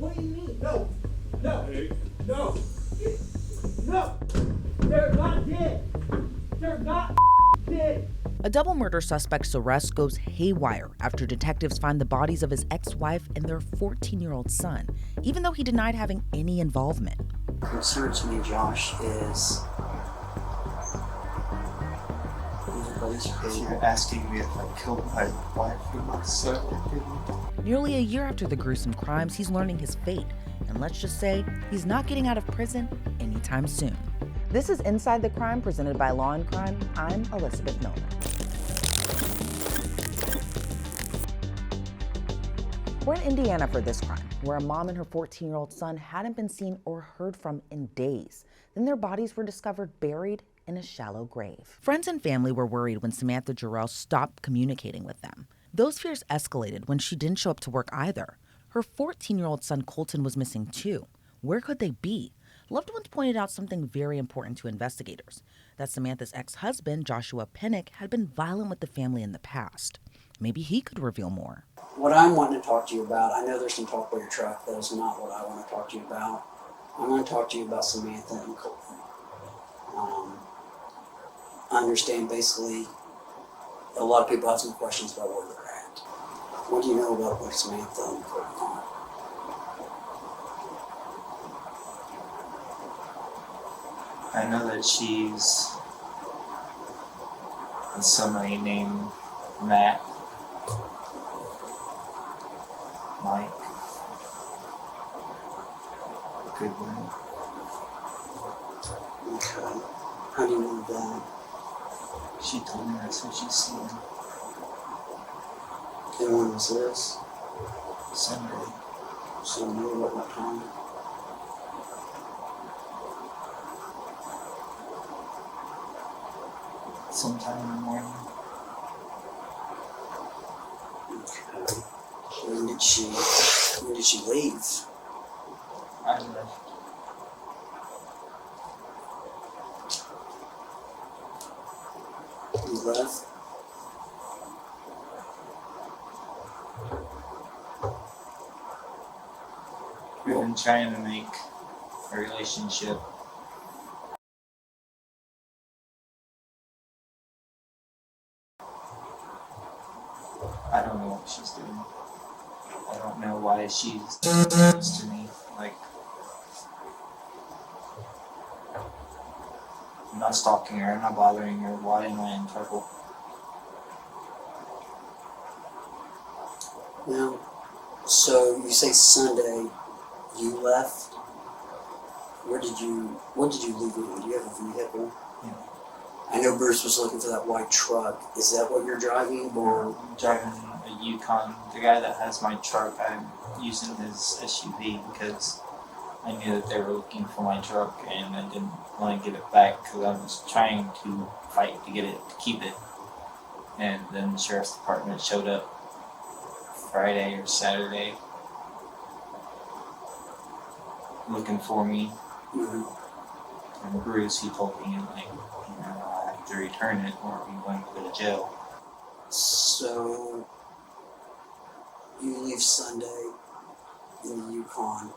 What do you mean? No. No. Hey. No. No. They're not dead. They're not dead. A double murder suspect's arrest goes haywire after detectives find the bodies of his ex-wife and their 14-year-old son, even though he denied having any involvement. What concerns me, Josh, is you're asking me if I killed my wife and my son. Nearly a year after the gruesome crimes, he's learning his fate, and let's just say he's not getting out of prison anytime soon. This is Inside the Crime, presented by Law&Crime. I'm Elizabeth Millner. We're in Indiana for this crime, where a mom and her 14-year-old son hadn't been seen or heard from in days. Then their bodies were discovered buried in a shallow grave. Friends and family were worried when Samantha Jerrell stopped communicating with them. Those fears escalated when she didn't show up to work either. Her 14-year-old son Colton was missing too. Where could they be? Loved ones pointed out something very important to investigators, that Samantha's ex-husband, Joshua Penick, had been violent with the family in the past. Maybe he could reveal more. what I'm wanting to talk to you about. I know there's some talk about your truck. That is not what I want to talk to you about. I want to talk to you about Samantha and Colton. I understand basically a lot of people have some questions about where they're at. What do you know about where Samantha and Colton are? I know that she's with somebody named Matt. Mike. Goodwin. Okay. How do you know that? She told me that's what she's seen. And when was this? Sunday. So you know at what time? Sometime in the morning. Okay. When did she leave? I left. You left? We've been trying to make a relationship. I don't know what she's doing. I don't know why she's close to me. Like, I'm not stalking her, I'm not bothering her. Why am I in trouble? Now, so you say Sunday you left. What did you leave with? Do you have a vehicle? Yeah. I know Bruce was looking for that white truck. Is that what you're driving, or? I'm driving a Yukon. The guy that has my truck, I'm using his SUV because I knew that they were looking for my truck and I didn't want to give it back because I was trying to fight to get it, to keep it. And then the sheriff's department showed up Friday or Saturday looking for me. Mm-hmm. And Bruce, he told me, like, you know, I have to return it or I'm going to go to jail. So you leave Sunday in the Yukon.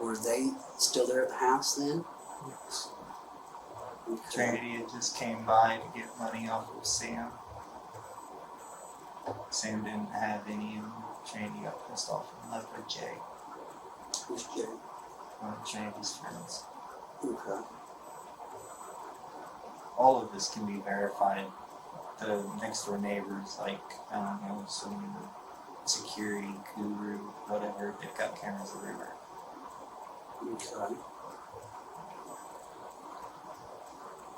Were they still there at the house then? Yes. Okay. Trinity had just came by to get money off of Sam. Sam didn't have any, and Trinity got pissed off and left with Jay, Who's Jay? one of Trinity's friends. Okay. All of this can be verified. The next door neighbors, like, I don't know, some security guru, whatever, they've got cameras everywhere. Okay.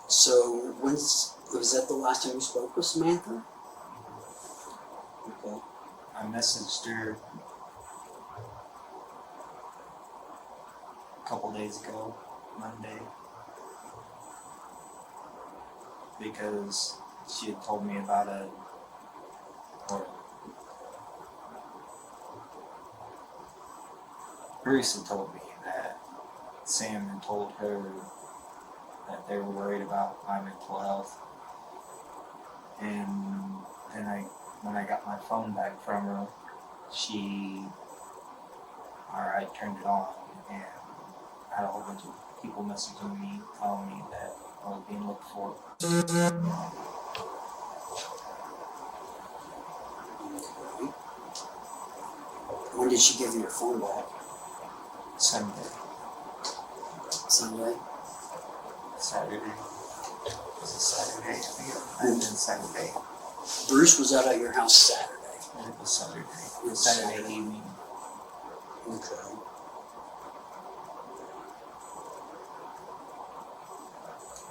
So was that the last time you spoke with Samantha? Okay. I messaged her a couple days ago, Monday, because she had told me about Bruce had told me that Sam had told her that they were worried about my mental health. And then when I got my phone back from her, she I turned it on, and I had a whole bunch of people messaging me, telling me that I was being looked for. Okay. When did she give you your phone back? Sunday. Sunday? Saturday. It was a Saturday, I think it might have been Saturday. Bruce was out at your house Saturday. It was Saturday. It was Saturday Saturday. evening. Okay.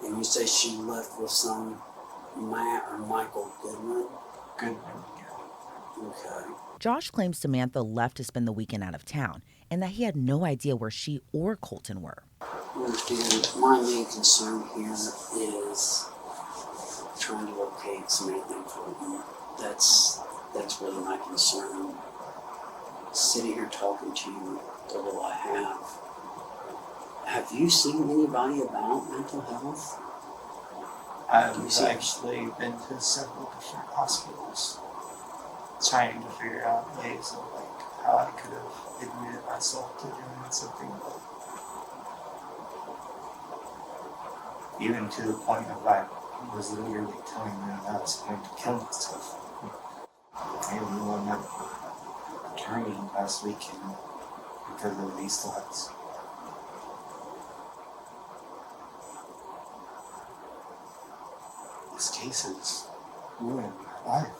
And you say she left with some Matt or Michael Goodman? Good one, yeah. Okay. Josh claims Samantha left to spend the weekend out of town and that he had no idea where she or Colton were. Understand, my main concern here is trying to locate Samantha and Colton. That's really my concern. Sitting here talking to you, the little I have you seen anybody about mental health? I've actually been to several different hospitals trying to figure out ways of like how I could have admitted myself to doing something, but even to the point of like was literally telling them I was going to kill myself. I even won that attorney last weekend because of these thoughts. This case has ruined my life.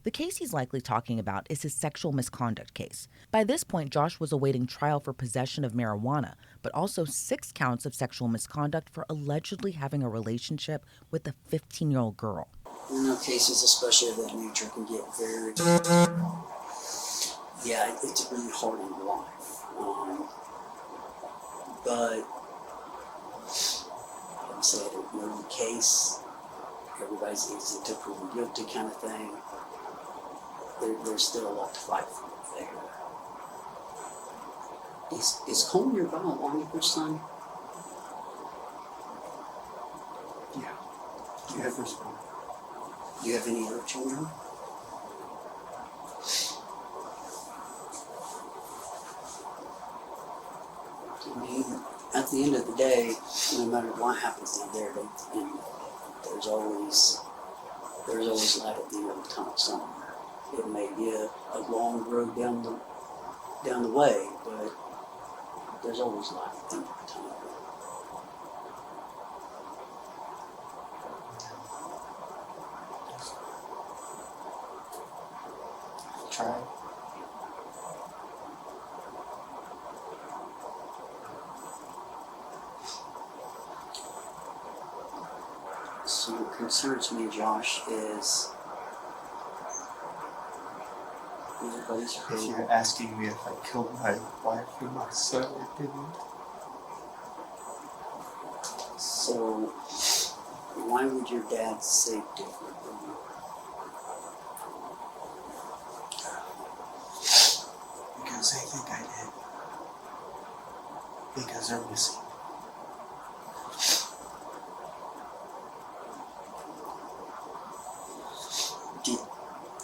The case he's likely talking about is his sexual misconduct case. By this point, Josh was awaiting trial for possession of marijuana, but also 6 counts of sexual misconduct for allegedly having a relationship with a 15-year-old girl. You know, cases especially of that nature can get very, yeah, it's really hard in life. But, like I said, you know, the case, everybody's easy to prove guilty kind of thing. There's still a lot to fight for there. Is Colton your biological son? Yeah. You have first one. Do you have any other children? I mean, at the end of the day, no matter what happens down there, there's always light at the end of the tunnel somewhere. It may be a long road down the way, but there's always light at the end of the tunnel. Try. So what concerns me, Josh, is everybody's If hurt. you're asking me if I killed my wife and my son, I didn't. So why would your dad say differently? Because they think I did. Because they're missing.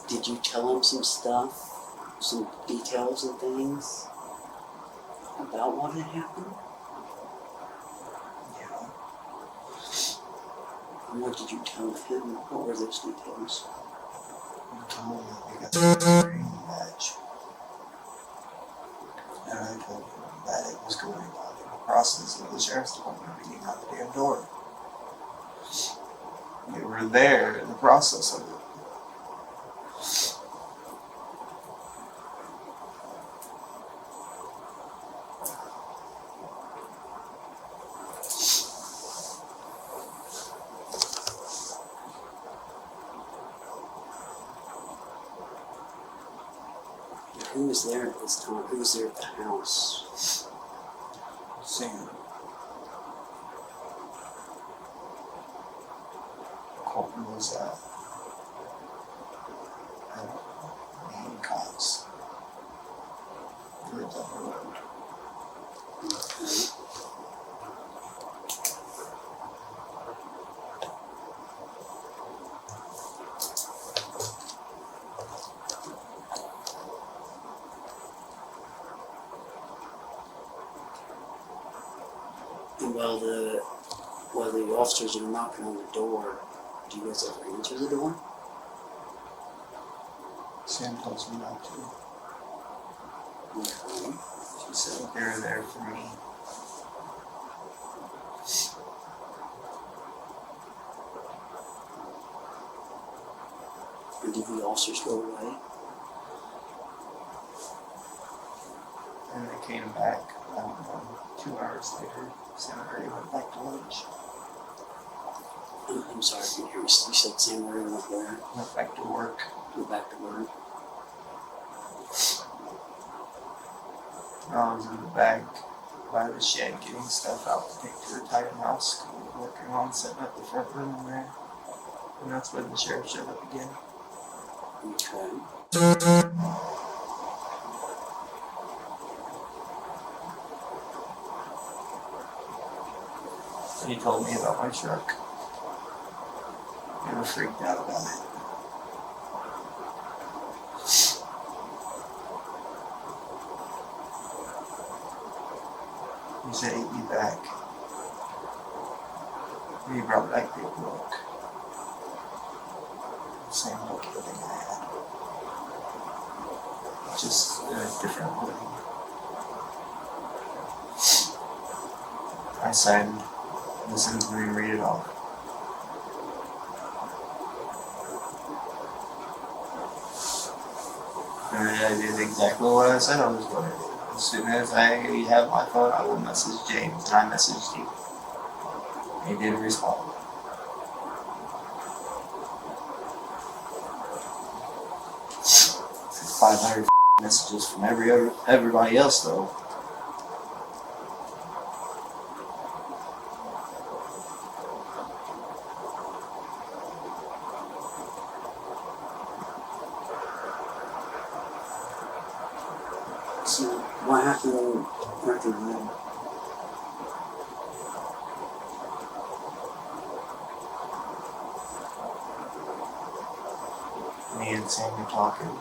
Did you tell him some stuff, some details and things about what had happened? Yeah. And what did you tell him? What were those details? You told me that they got the green badge. And I told him that it was going on in the process of the sheriff's department beating on the damn door. They were there in the process of it. Who was there at this time? Who was there at the house? Sam. Colton was at Hancock's. He lived on the road. Okay. And while the officers are knocking on the door, do you guys ever answer the door? Sam tells me not to. Okay. She said they're there for me. And did the officers go away? And they came back, 2 hours later. Sam already went back to lunch. I'm sorry, I didn't hear you. You said Sam already went where? Went back to work. Went back to work. I was in the back by the shed getting stuff out to take to the Titan house. We were working on setting up the front room in there. And that's when the sheriff showed up again. Okay. He told me about my truck. They were freaked out about it. He said he'd be back. And he brought back the book. The same book everything I had. Just in a different way. I signed, listened to me read it off. And I did exactly what I said I was going to do. As soon as I have my phone, I will message James, and I messaged you. He didn't respond. It's 500 messages from everybody else, though. So, what happened after that? Me and Sam were talking.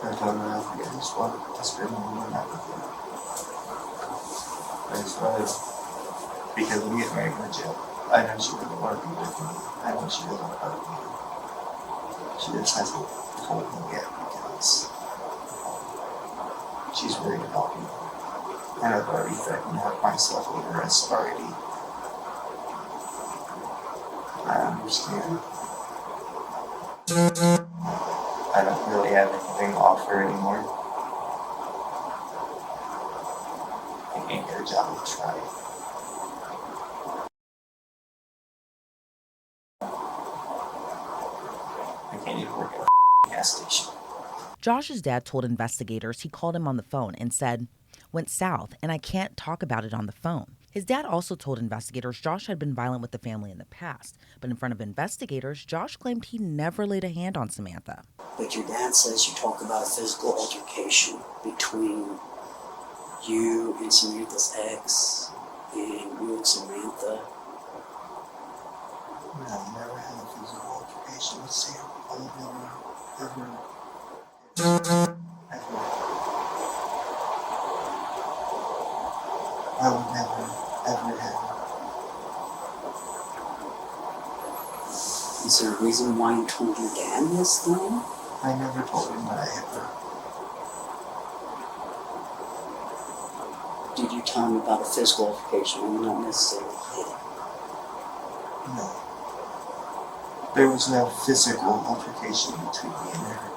I told him I just wanted to spend more night with him. I just wanted, because I'm getting ready to go to jail. I know she doesn't want to be with me. I know she doesn't want to be with me. She just hasn't told me yet because she's worried about me. And I've already threatened to have myself with arrest already. I understand. I don't really have anything to offer anymore. I can't get a job to try. I can't even work at a gas station. Josh's dad told investigators he called him on the phone and said, "Went south and I can't talk about it on the phone." His dad also told investigators Josh had been violent with the family in the past, but in front of investigators, Josh claimed he never laid a hand on Samantha. But your dad says you talk about a physical altercation between you and Samantha's ex, and you and Samantha. No, I've never had a physical altercation with Sam. I would never, ever. I would never, ever have. Is there a reason why you told your dad this, though? I never told him that I hit her. Did you tell him about a physical altercation and not necessarily hit it? No. There was no physical altercation between me and her.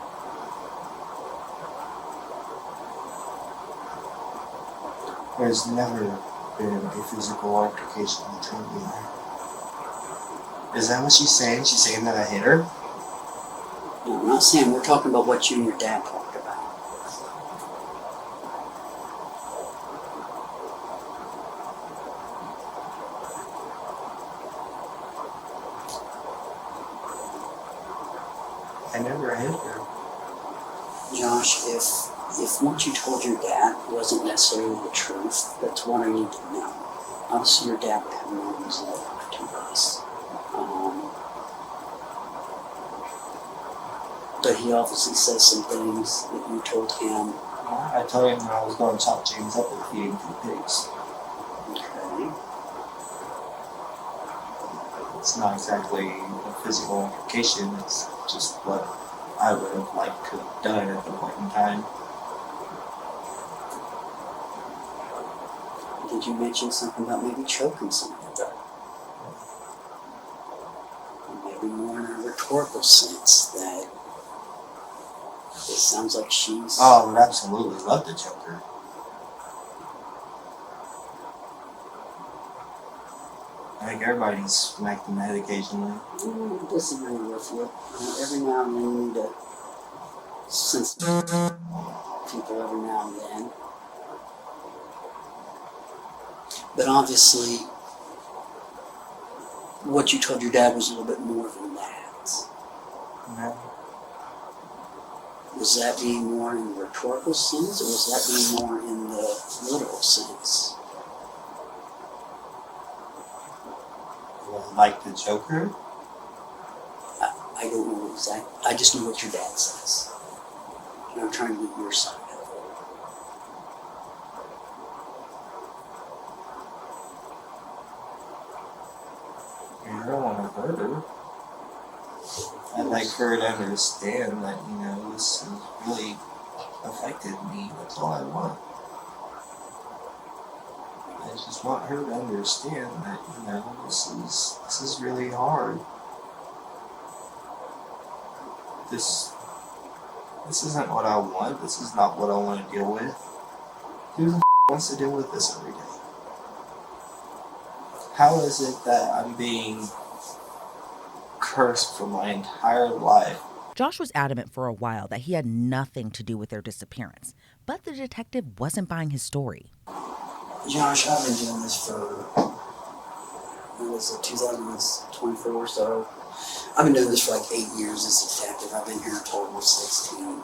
There's never been a physical altercation between me and her. Is that what she's saying? She's saying that I hit her? No, I'm not saying, we're talking about what you and your dad talked about. I never hit her. Josh, if what you told your dad wasn't necessarily the truth, that's what I need to know. Obviously, your dad would have known these other opportunities. But he obviously says some things that you told him I told him that I was going to chop James up and feed him to the pigs. Okay. It's not exactly a physical implication, it's just what I would have liked to have done at the point in time. Did you mention something about maybe choking Samantha? Maybe more in a rhetorical sense that it sounds like she's... Oh, I would absolutely love to choke her. I think everybody needs smacked in the head occasionally. I disagree with you. Every now and then you need to sense people every now and then. But obviously, what you told your dad was a little bit more than that. Yeah. Was that being more in the rhetorical sense, or was that being more in the literal sense? Like the Joker? I don't know exactly. I just know what your dad says. And I'm trying to get your side of it. I don't want to hurt her. I'd like her to understand that, this has really affected me. That's all I want. I just want her to understand that, this is really hard. This isn't what I want. This is not what I want to deal with. Who the wants to deal with this every day? How is it that I'm being cursed for my entire life? Josh was adamant for a while that he had nothing to do with their disappearance, but the detective wasn't buying his story. Josh, I've been doing this for, what is it, 2024 or so. I've been doing this for like 8 years as a detective. I've been here a total of 16.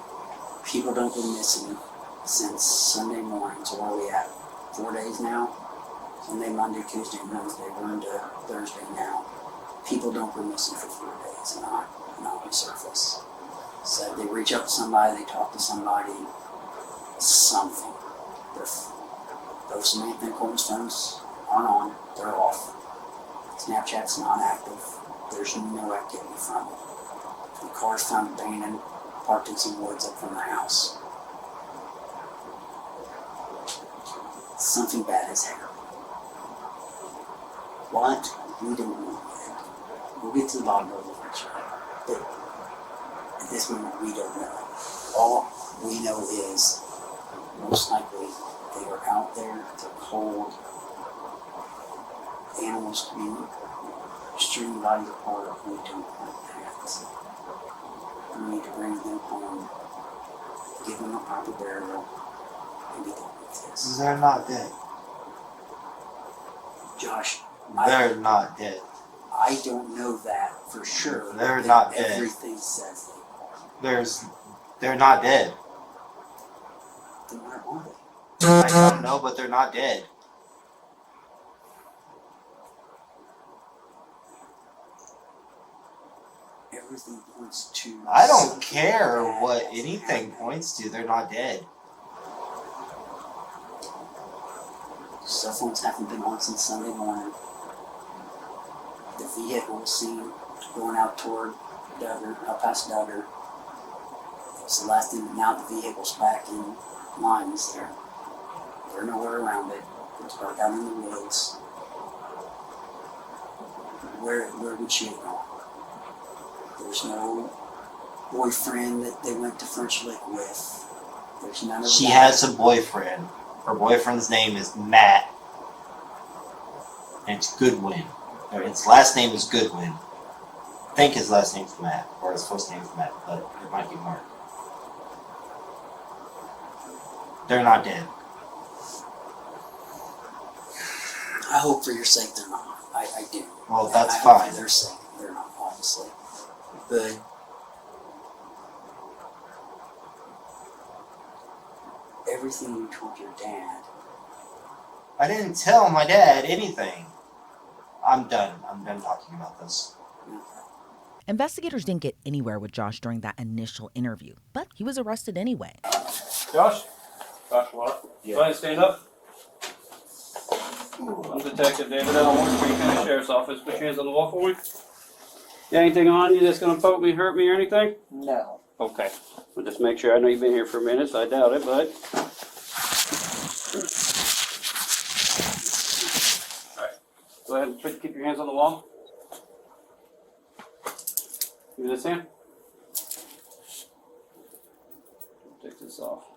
People don't go missing since Sunday morning. So where are we at? 4 days now? Sunday, Monday, Tuesday, Wednesday. We're into Thursday now. People don't go missing for 4 days and not resurface. So they reach out to somebody, they talk to somebody, something. Those Samantha and Colton's phones aren't on, they're off. Snapchat's not active. There's no activity from it. The car's found abandoned, parked in some woods up from the house. Something bad has happened. What? We don't know yet. We'll get to the bottom of it eventually. But at this moment, we don't know. All we know is, most likely, they were out there, they're cold. Animals could be stringing bodies apart. We don't want that. We need to bring them home, give them a proper burial, and be done with this. They're not dead. Josh, They're not dead. I don't know that for sure. They're but not dead. Everything says they are. They're not dead. Then where are they? I don't know, but they're not dead. Everything points to... I don't something care bad what has anything happened. points to. They're not dead. Cell phones haven't been on since Sunday morning. The vehicle was seen going out toward Duggar, out past Duggar. It was the last thing. Now the vehicle's back in lines there. They're nowhere around it. It's parked out in the woods. Where would she have gone? There's no boyfriend that they went to French Lick with. There's none of She that. has a boyfriend. Her boyfriend's name is Matt. And it's Goodwin. Or his last name is Goodwin. I think his last name's Matt. Or his first name's Matt. But it might be Mark. They're not dead. I hope for your sake they're not. I do. Well, that's I hope fine. for their sake they're not, obviously. But everything you told your dad... I didn't tell my dad anything. I'm done. I'm done talking about this. Investigators didn't get anywhere with Josh during that initial interview, but he was arrested anyway. Josh? Go ahead, stand up. I'm Detective David Elmore, Spring County Sheriff's Office. Put your hands on the wall for me. You got anything on you that's going to poke me, hurt me, or anything? No. Okay. We'll just make sure. I know you've been here for a minute, so I doubt it, but. Alright. Go ahead and keep your hands on the wall. Give me this hand. Take this off.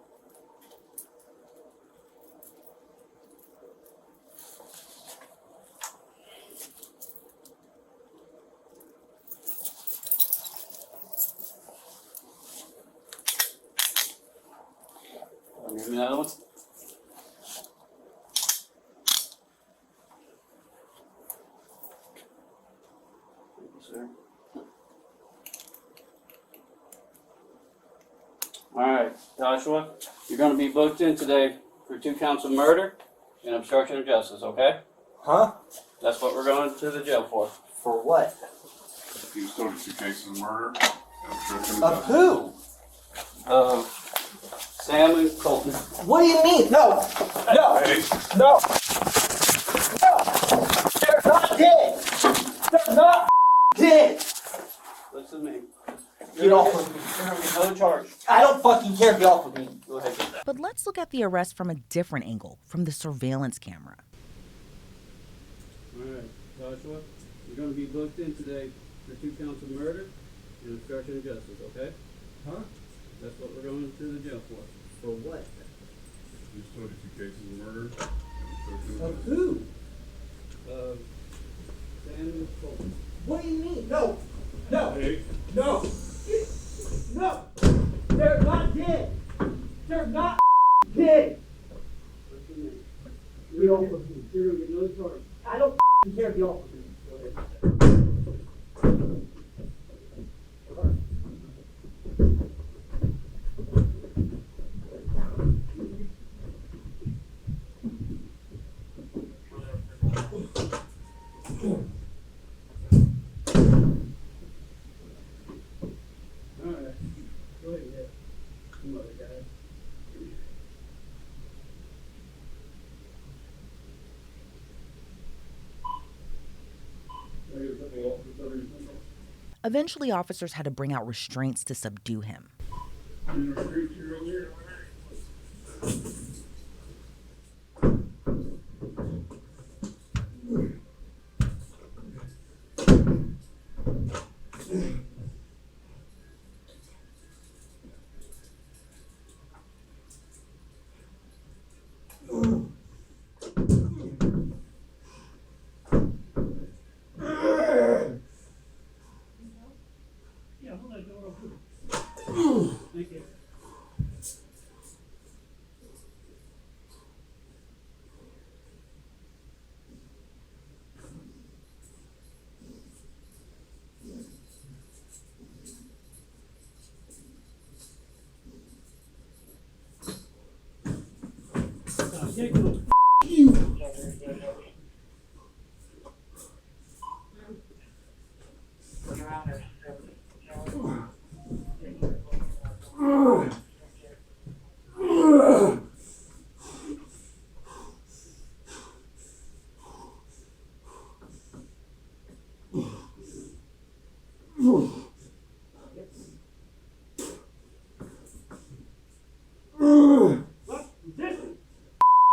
Give me another one. Thank you, sir. All right, Joshua, you're going to be booked in today for 2 counts of murder and obstruction of justice, okay? Huh? That's what we're going to the jail for. For what? You started 2 cases of murder. Of who? Sam and Colton. What do you mean? No! No! Hey, No! No! They're not dead! They're not dead! Listen to me. Get off of me. You're going to get no charge. I don't fucking care. Get off of me. Go ahead. But let's look at the arrest from a different angle, from the surveillance camera. All right, Joshua, you're going to be booked in today for 2 counts of murder and obstruction of justice, okay? Huh? That's what we're going to the jail for. For what? you started 2 cases of murder. Of who? Sam and Colton. What do you mean? No! No! Hey, No! No! They're not dead! They're not dead! Listen to me. Get off of me. You're going to get no charge. I don't care. Get off of me. Go ahead. Alright. Go ahead, yeah. Some other guys. Eventually, officers had to bring out restraints to subdue him. Yeah, hold that door open. Thank you.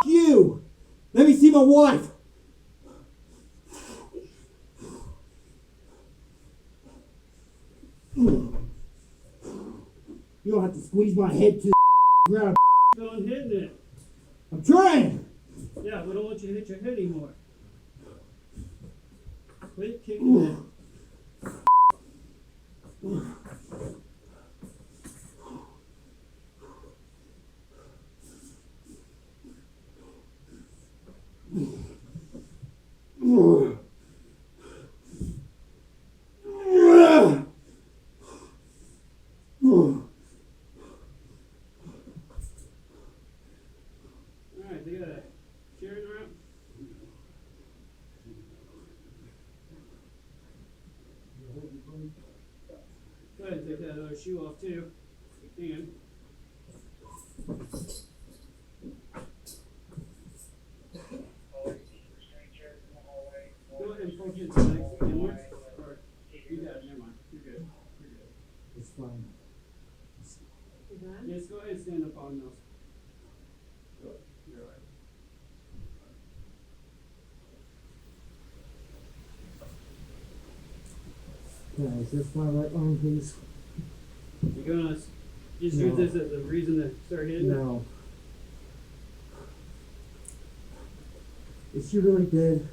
You! Let me see my wife! You don't have to squeeze my head to the ground. Going hitting it. I'm trying! Yeah, we don't want you to hit your head anymore. Quit kicking it. Alright, they got a chair in the room. Go ahead and take that other shoe off too. If you can. Guys, lift my right arm, please. You gonna just use No. this as a reason to start hitting? No. Is she really dead?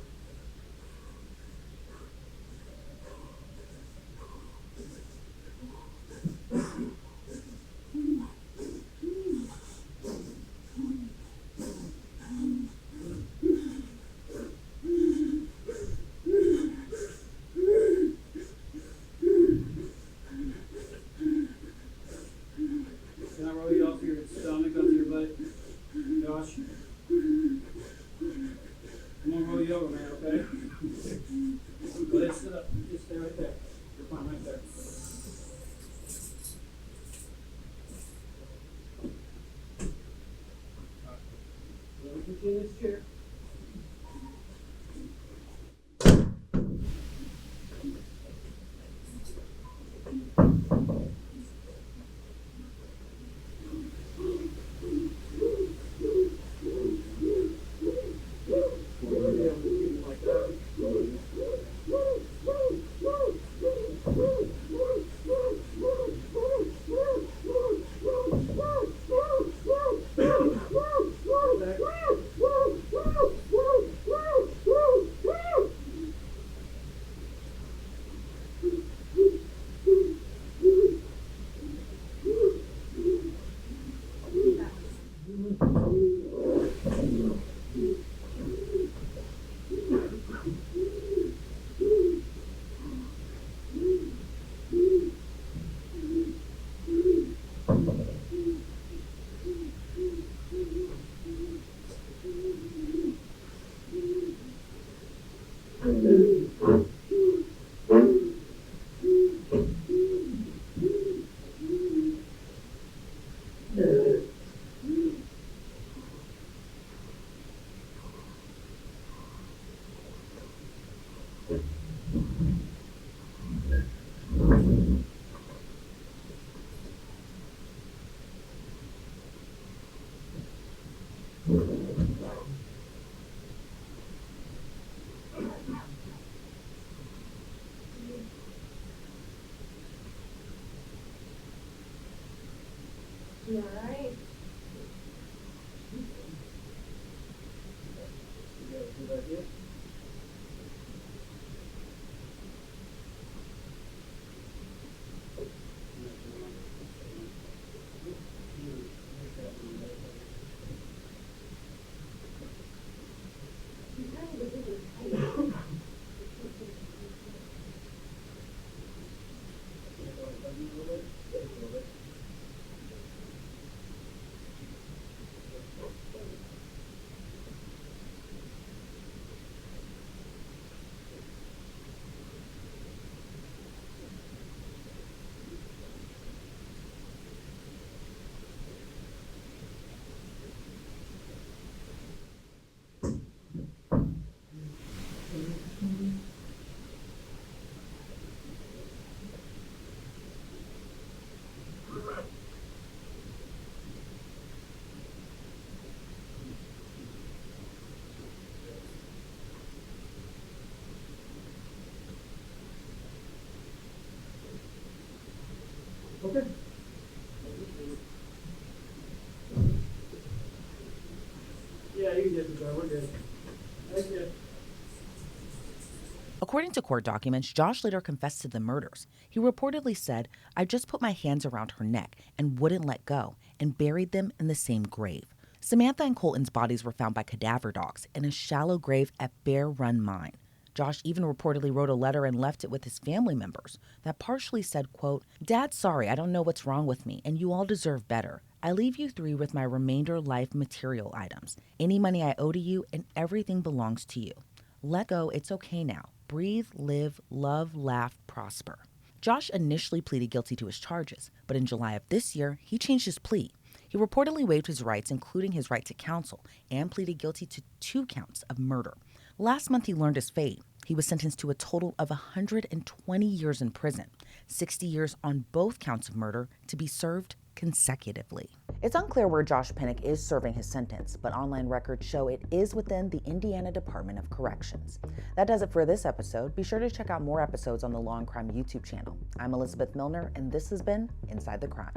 Can I roll you off your stomach onto your butt? Josh? I'm gonna roll you over, man, okay? Go ahead, sit up. Just stay right there. You're fine right there. Let me put you in this chair. You alright? Okay. Yeah, you can get the door. We're good. Thank you. According to court documents, Josh later confessed to the murders. He reportedly said, "I just put my hands around her neck and wouldn't let go and buried them in the same grave." Samantha and Colton's bodies were found by cadaver dogs in a shallow grave at Bear Run Mine. Josh even reportedly wrote a letter and left it with his family members that partially said, quote, "Dad, sorry, I don't know what's wrong with me, and you all deserve better. I leave you three with my remainder life material items, any money I owe to you, and everything belongs to you. Let go, it's okay now. Breathe, live, love, laugh, prosper." Josh initially pleaded guilty to his charges, but in July of this year, he changed his plea. He reportedly waived his rights, including his right to counsel, and pleaded guilty to 2 counts of murder. Last month, he learned his fate. He was sentenced to a total of 120 years in prison, 60 years on both counts of murder, to be served consecutively. It's unclear where Josh Penick is serving his sentence, but online records show it is within the Indiana Department of Corrections. That does it for this episode. Be sure to check out more episodes on the Law and Crime YouTube channel. I'm Elizabeth Millner, and this has been Inside the Crime.